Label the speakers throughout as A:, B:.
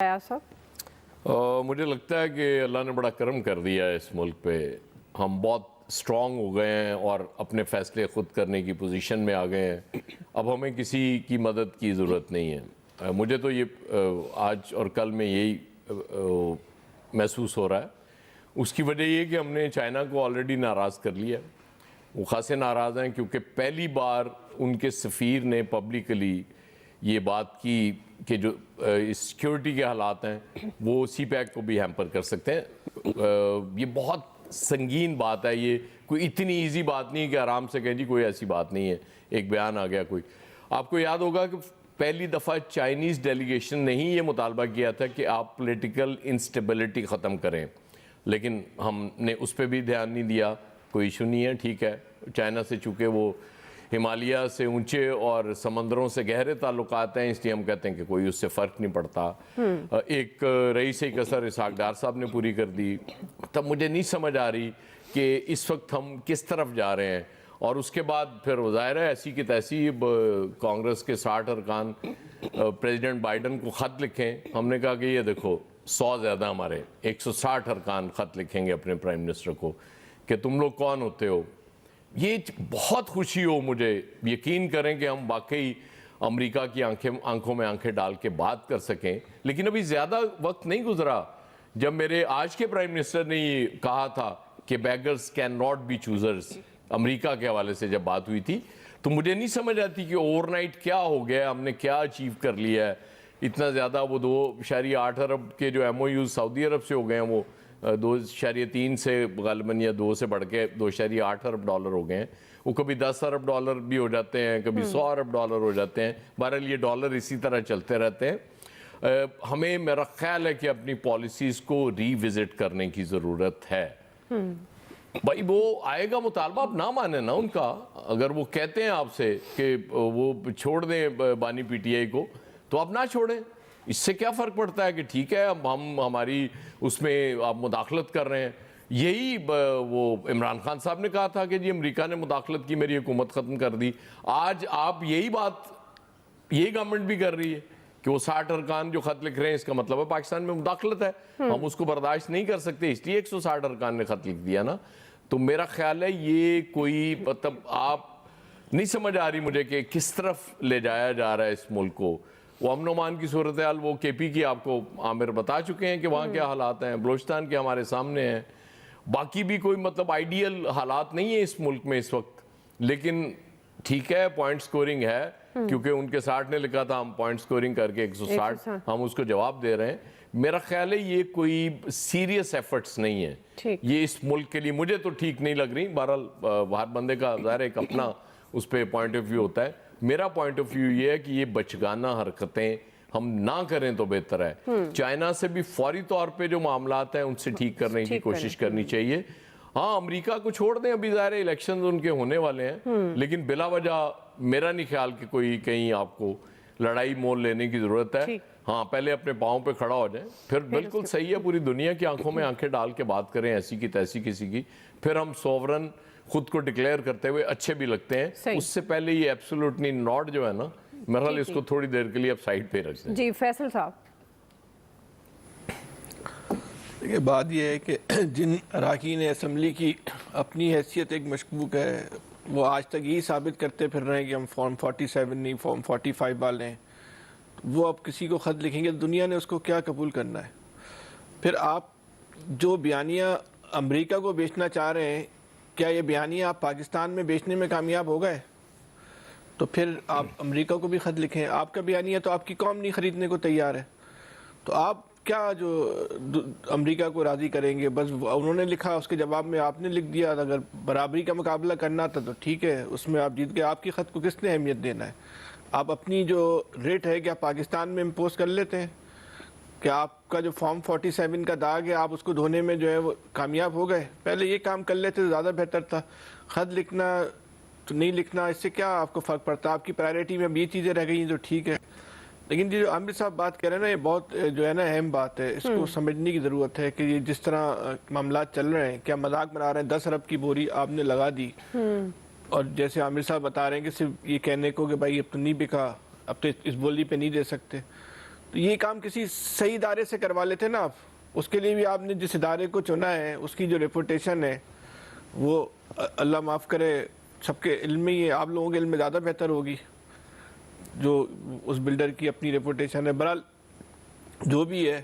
A: मुझे लगता है कि अल्लाह ने बड़ा करम कर दिया है इस मुल्क पे। हम बहुत स्ट्रॉन्ग हो गए हैं और अपने फ़ैसले ख़ुद करने की पोजीशन में आ गए हैं। अब हमें किसी की मदद की ज़रूरत नहीं है। मुझे तो ये आज और कल में यही महसूस हो रहा है। उसकी वजह ये कि हमने चाइना को ऑलरेडी नाराज़ कर लिया। वो खासे नाराज़ हैं क्योंकि पहली बार उनके सफ़ीर ने पब्लिकली ये बात की कि जो सिक्योरिटी के हालात हैं वो CPEC को भी हैम्पर कर सकते हैं। ये बहुत संगीन बात है। ये कोई इतनी इजी बात नहीं है कि आराम से कहें जी कोई ऐसी बात नहीं है, एक बयान आ गया कोई। आपको याद होगा कि पहली दफ़ा चाइनीज़ डेलीगेशन ने ही ये मुतालबा किया था कि आप पॉलिटिकल इंस्टेबिलिटी ख़त्म करें, लेकिन हमने उस पर भी ध्यान नहीं दिया। कोई इशू नहीं है, ठीक है। चाइना से चूँकि वो हिमालय से ऊंचे और समंदरों से गहरे ताल्लुकात हैं, इसलिए हम कहते हैं कि कोई उससे फ़र्क नहीं पड़ता। एक रईस कसर इसहाक डार साहब ने पूरी कर दी। तब मुझे नहीं समझ आ रही कि इस वक्त हम किस तरफ जा रहे हैं। और उसके बाद फिर ज़ाहिर है ऐसी की तैसी कांग्रेस के 60 अरकान प्रेसिडेंट बाइडन को ख़त लिखें। हमने कहा कि ये देखो 100 ज़्यादा हमारे 160 अरकान ख़त लिखेंगे अपने प्राइम मिनिस्टर को कि तुम लोग कौन होते हो। ये बहुत खुशी हो मुझे, यकीन करें कि हम वाकई अमेरिका की आंखों में आंखें डाल के बात कर सकें। लेकिन अभी ज़्यादा वक्त नहीं गुजरा जब मेरे आज के प्राइम मिनिस्टर ने ये कहा था कि beggars can not be choosers. America के हवाले से जब बात हुई थी तो मुझे नहीं समझ आती कि ओवरनाइट क्या हो गया, हमने क्या अचीव कर लिया है इतना ज़्यादा। वो 2.8 अरब के जो MOU सऊदी अरब से हो गए हैं वो 2.3 से गालिबन या 2 से बढ़ के 2.8 अरब डॉलर हो गए हैं। वो कभी 10 अरब डॉलर भी हो जाते हैं, कभी 100 अरब डॉलर हो जाते हैं। बहरहाल ये डॉलर इसी तरह चलते रहते हैं। हमें मेरा ख्याल है कि अपनी पॉलिसीज़ को रीविज़िट करने की ज़रूरत है। भाई वो आएगा मुतालबा, आप ना माने ना उनका। अगर वो कहते हैं आपसे कि वो छोड़ दें बानी PTI को, तो आप ना छोड़ें। इससे क्या फ़र्क पड़ता है कि ठीक है हम हमारी उसमें आप मुदाखलत कर रहे हैं। यही वो इमरान खान साहब ने कहा था कि जी अमेरिका ने मुदाखलत की, मेरी हुकूमत ख़त्म कर दी। आज आप यही गवर्नमेंट भी कर रही है कि वो 60 अरकान जो ख़त लिख रहे हैं, इसका मतलब है पाकिस्तान में मुदाखलत है। हम उसको बर्दाश्त नहीं कर सकते, इसलिए 160 अरकान ने ख़त लिख दिया ना। तो मेरा ख्याल है ये कोई मतलब आप नहीं समझ आ रही मुझे कि किस तरफ ले जाया जा रहा है इस मुल्क को। वो अमन ओमान की सूरत हाल वो KP की आपको आमिर बता चुके हैं कि वहाँ क्या हालात हैं, बलोचिस्तान के हमारे सामने हैं। बाकी भी कोई मतलब आइडियल हालात नहीं है इस मुल्क में इस वक्त। लेकिन ठीक है पॉइंट स्कोरिंग है क्योंकि उनके 60 ने लिखा था, हम पॉइंट स्कोरिंग करके 160 हम उसको जवाब दे रहे हैं। मेरा ख्याल है ये कोई सीरियस एफर्ट्स नहीं है ये इस मुल्क के लिए। मुझे तो ठीक नहीं लग रही। बहरहाल हर बंदे का ज़ाहिर एक अपना उस पर पॉइंट ऑफ व्यू होता है। मेरा पॉइंट ऑफ व्यू ये है कि ये बचगाना हरकतें हम ना करें तो बेहतर है। चाइना से भी फौरी तौर पे जो मामलात हैं उनसे ठीक करने की कोशिश करनी चाहिए। हाँ, अमेरिका को छोड़ दें, अभी ज़ाहिर इलेक्शन उनके होने वाले हैं, लेकिन बिला वजह मेरा नहीं ख्याल कि कोई कहीं आपको लड़ाई मोल लेने की ज़रूरत है। हाँ, पहले अपने पाँव पे खड़ा हो जाए, फिर बिल्कुल सही है पूरी दुनिया की आंखों में आंखें डाल के बात करें ऐसी की तैसी किसी की। फिर हम सोवरन खुद को डिक्लेयर करते हुए अच्छे भी लगते हैं। उससे पहले ये एब्सोल्युटली नॉट जो है ना, मेरे ख्याल इसको थोड़ी देर के लिए आप साइड पे रख दें।
B: जी फैसल साहब,
C: देखिए बात यह है कि जिन अरकान असम्बली की अपनी हैसियत एक मशकूक है, वो आज तक यही साबित करते फिर रहे हैं कि हम फॉर्म 47 नहीं फॉर्म 45 वाले हैं। वो अब किसी को ख़त लिखेंगे तो दुनिया ने उसको क्या कबूल करना है। फिर आप जो बयानिया अमेरिका को बेचना चाह रहे हैं, क्या ये बयानिया आप पाकिस्तान में बेचने में कामयाब हो गए? तो फिर आप अमेरिका को भी ख़त लिखें। आपका बयानिया तो आपकी कौम नहीं ख़रीदने को तैयार है, तो आप क्या जो अमेरिका को राज़ी करेंगे? बस उन्होंने लिखा, उसके जवाब में आपने लिख दिया। अगर बराबरी का मुकाबला करना था तो ठीक है, उसमें आप जीत गए। आपकी ख़त को किसने अहमियत देना है? आप अपनी जो रेट है क्या पाकिस्तान में इम्पोज कर लेते हैं? क्या आपका जो फॉर्म 47 का दाग है आप उसको धोने में जो है वो कामयाब हो गए? पहले ये काम कर लेते तो ज़्यादा बेहतर था। ख़त लिखना तो नहीं लिखना, इससे क्या आपको फ़र्क पड़ता? आपकी प्रायोरिटी में अब ये चीज़ें रह गई हैं तो ठीक है। लेकिन जो आमिर साहब बात कह रहे हैं ना, ये बहुत जो है ना अहम बात है। इसको समझने की ज़रूरत है कि ये जिस तरह मामला चल रहे हैं, क्या मजाक बना रहे हैं? 10 अरब की बोरी आपने लगा दी और जैसे आमिर साहब बता रहे हैं कि सिर्फ ये कहने को कि भाई अब तो नहीं बिका, अब तो इस बोली पे नहीं दे सकते, تو یہ کام کسی صحیح ادارے سے کروا لیتے نا آپ. اس کے لیے بھی آپ نے جس ادارے کو چنا ہے اس کی جو ریپوٹیشن ہے وہ اللہ معاف کرے سب کے علم میں ہی ہے, آپ لوگوں کے علم میں زیادہ بہتر ہوگی جو اس بلڈر کی اپنی ریپوٹیشن ہے. بہرحال جو بھی ہے,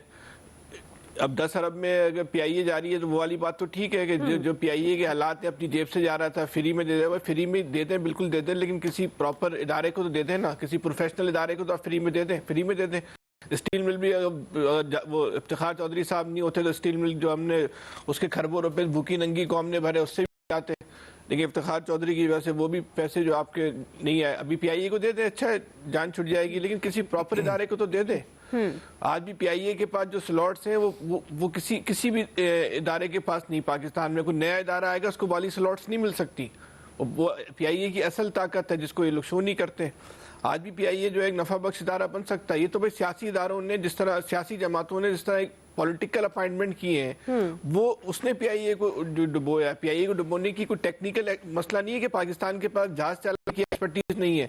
C: اب 10 ارب میں اگر پی آئی اے جا رہی ہے تو وہ والی بات تو ٹھیک ہے کہ جو پی آئی اے کے حالات ہیں اپنی جیب سے جا رہا تھا, فری میں دے دیں, فری میں دے دیں, بالکل دے دیں, لیکن کسی پراپر ادارے کو تو دے دیں نا, کسی پروفیشنل ادارے کو تو آپ فری میں دے دیں, فری میں دے دیں. اسٹیل مل بھی وہ افتخار چودھری صاحب نہیں ہوتے تو اسٹیل مل جو ہم نے اس کے خربوں روپے بھوکی ننگی قوم نے بھرے اس سے بھی آتے, لیکن افتخار چودھری کی وجہ سے وہ بھی پیسے جو آپ کے نہیں آئے. ابھی پی آئی اے کو دے دیں, اچھا ہے, جان چھٹ جائے گی, لیکن کسی پراپر ادارے کو تو دے دیں. آج بھی پی آئی اے کے پاس جو سلاٹس ہیں وہ کسی بھی ادارے کے پاس نہیں. پاکستان میں کوئی نیا ادارہ آئے گا اس کو والی سلاٹس نہیں مل سکتی. وہ پی آئی اے کی اصل طاقت ہے جس کو یہ لوگ شو نہیں کرتے. آج بھی پی آئی اے جو ایک نفع بخش ادارہ بن سکتا ہے. یہ تو بھائی سیاسی اداروں نے جس طرح, سیاسی جماعتوں نے جس طرح ایک پولیٹیکل اپائنٹمنٹ کیے ہیں وہ اس نے پی آئی اے کو ڈبویا. پی آئی اے کو ڈبونے کی کوئی ٹیکنیکل مسئلہ نہیں ہے کہ پاکستان کے پاس جہاز چلانے کی ایکسپرٹیز نہیں ہے,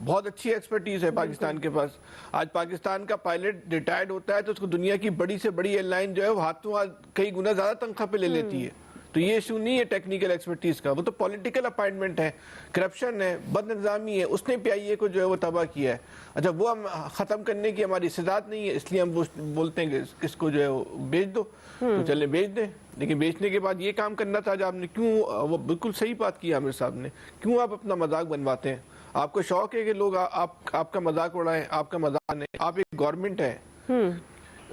C: بہت اچھی ایکسپرٹیز ہے پاکستان کے پاس. آج پاکستان کا پائلٹ ریٹائرڈ ہوتا ہے تو اس کو دنیا کی بڑی سے بڑی ایئر لائن جو ہے وہ ہاتھوں ہاتھ کئی گنا زیادہ تنخواہ پہ لے لیتی ہے. تو یہ ایشو نہیں ہے ٹیکنیکل ایکسپرٹیز کا, وہ تو پولیٹیکل اپائنٹمنٹ ہے, کرپشن ہے, بد نظامی ہے, اس نے پی آئی اے کو جو ہے وہ تباہ کیا ہے. اچھا وہ ہم ختم کرنے کی ہماری استعداد نہیں ہے, اس لیے ہم بولتے ہیں کہ اس کو جو ہے وہ بیچ دو, تو چلے بیچ دیں. لیکن بیچنے کے بعد یہ کام کرنا تھا جو آپ نے, کیوں, وہ بالکل صحیح بات کی عامر صاحب نے, کیوں آپ اپنا مذاق بنواتے ہیں؟ آپ کو شوق ہے کہ لوگ آپ کا مذاق اڑائیں, آپ کا مذاق نہیں. آپ ایک گورنمنٹ ہے,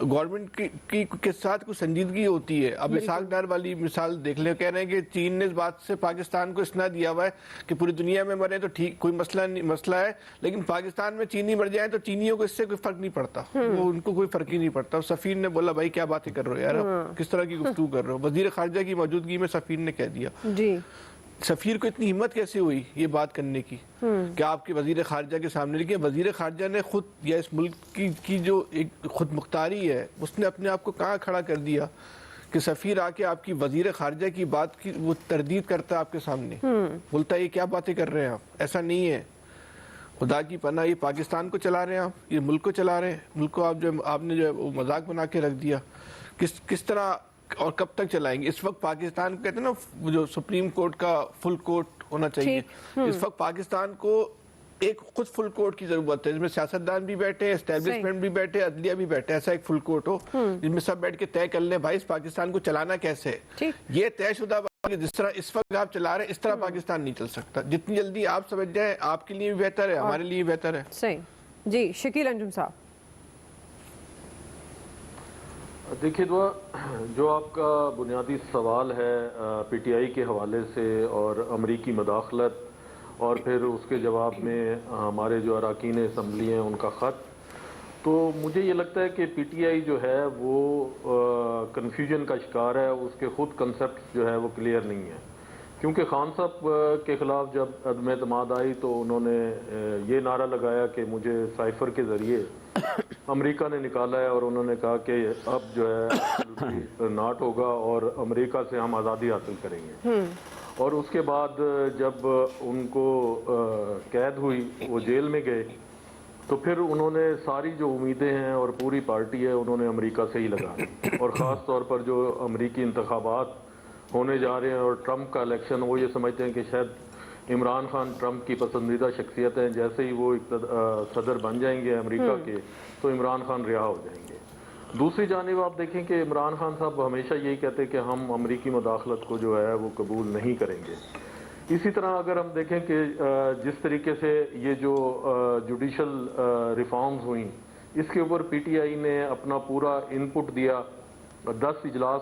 C: گورنمنٹ کے ساتھ کوئی سنجیدگی ہوتی ہے. اب اسحاق ڈار والی مثال دیکھ لیں, کہہ رہے ہیں کہ چین نے اس بات سے پاکستان کو اسنا دیا ہوا ہے کہ پوری دنیا میں مرے تو ٹھیک, کوئی مسئلہ ہے, لیکن پاکستان میں چینی مر جائیں تو چینیوں کو اس سے کوئی فرق نہیں پڑتا, وہ ان کو کوئی فرق ہی نہیں پڑتا. سفیر نے بولا بھائی کیا باتیں کر رہے ہو یار, کس طرح کی گفتگو کر رہے ہو. وزیر خارجہ کی موجودگی میں سفیر نے کہہ دیا. سفیر کو اتنی ہمت کیسے ہوئی یہ بات کرنے کی کہ آپ کے وزیر خارجہ کے سامنے, لیکن وزیر خارجہ نے خود یا اس ملک کی جو ایک خود مختاری ہے اس نے اپنے آپ کو کہاں کھڑا کر دیا کہ سفیر آ کے آپ کی وزیر خارجہ کی بات کی وہ تردید کرتا ہے آپ کے سامنے, بولتا ہے یہ کیا باتیں کر رہے ہیں آپ, ایسا نہیں ہے. خدا کی پناہ, یہ پاکستان کو چلا رہے ہیں آپ, یہ ملک کو چلا رہے ہیں, ملک کو آپ نے جو ہے مذاق بنا کے رکھ دیا. کس طرح اور کب تک چلائیں گے؟ اس وقت پاکستان کو کہتے ہیں نا جو سپریم کورٹ کا فل کورٹ ہونا چاہیے, اس وقت پاکستان کو ایک خود فل کورٹ کی ضرورت ہے جس میں سیاستدان بھی بیٹھے, اسٹیبلشمنٹ بھی بیٹھے, عدلیہ بھی بیٹھے. ایسا ایک فل کورٹ ہو جس میں سب بیٹھ کے طے کر لیں بھائی اس پاکستان کو چلانا کیسے ہے. یہ طے شدہ بات ہے, جس طرح اس وقت آپ چلا رہے ہیں اس طرح پاکستان نہیں چل سکتا. جتنی جلدی آپ سمجھ جائیں آپ کے لیے بھی بہتر ہے, ہمارے لیے بھی بہتر ہے.
B: صحیح. جی شکیل انجم صاحب.
D: دیکھیے دعا, جو آپ کا بنیادی سوال ہے پی ٹی آئی کے حوالے سے اور امریکی مداخلت اور پھر اس کے جواب میں ہمارے جو اراکین اسمبلی ہیں ان کا خط, تو مجھے یہ لگتا ہے کہ پی ٹی آئی جو ہے وہ کنفیوژن کا شکار ہے. اس کے خود کنسپٹ جو ہے وہ کلیئر نہیں ہے, کیونکہ خان صاحب کے خلاف جب عدم اعتماد آئی تو انہوں نے یہ نعرہ لگایا کہ مجھے سائفر کے ذریعے امریکہ نے نکالا ہے, اور انہوں نے کہا کہ اب جو ہے ناٹ ہوگا اور امریکہ سے ہم آزادی حاصل کریں گے. اور اس کے بعد جب ان کو قید ہوئی, وہ جیل میں گئے, تو پھر انہوں نے ساری جو امیدیں ہیں اور پوری پارٹی ہے انہوں نے امریکہ سے ہی لگا دی. اور خاص طور پر جو امریکی انتخابات ہونے جا رہے ہیں اور ٹرمپ کا الیکشن, وہ یہ سمجھتے ہیں کہ شاید عمران خان ٹرمپ کی پسندیدہ شخصیت ہیں, جیسے ہی وہ صدر بن جائیں گے امریکہ کے تو عمران خان رہا ہو جائیں گے. دوسری جانب آپ دیکھیں کہ عمران خان صاحب ہمیشہ یہی کہتے ہیں کہ ہم امریکی مداخلت کو جو ہے وہ قبول نہیں کریں گے. اسی طرح اگر ہم دیکھیں کہ جس طریقے سے یہ جو جوڈیشل ریفارمز ہوئیں اس کے اوپر پی ٹی آئی نے اپنا پورا ان پٹ دیا, 10 اجلاس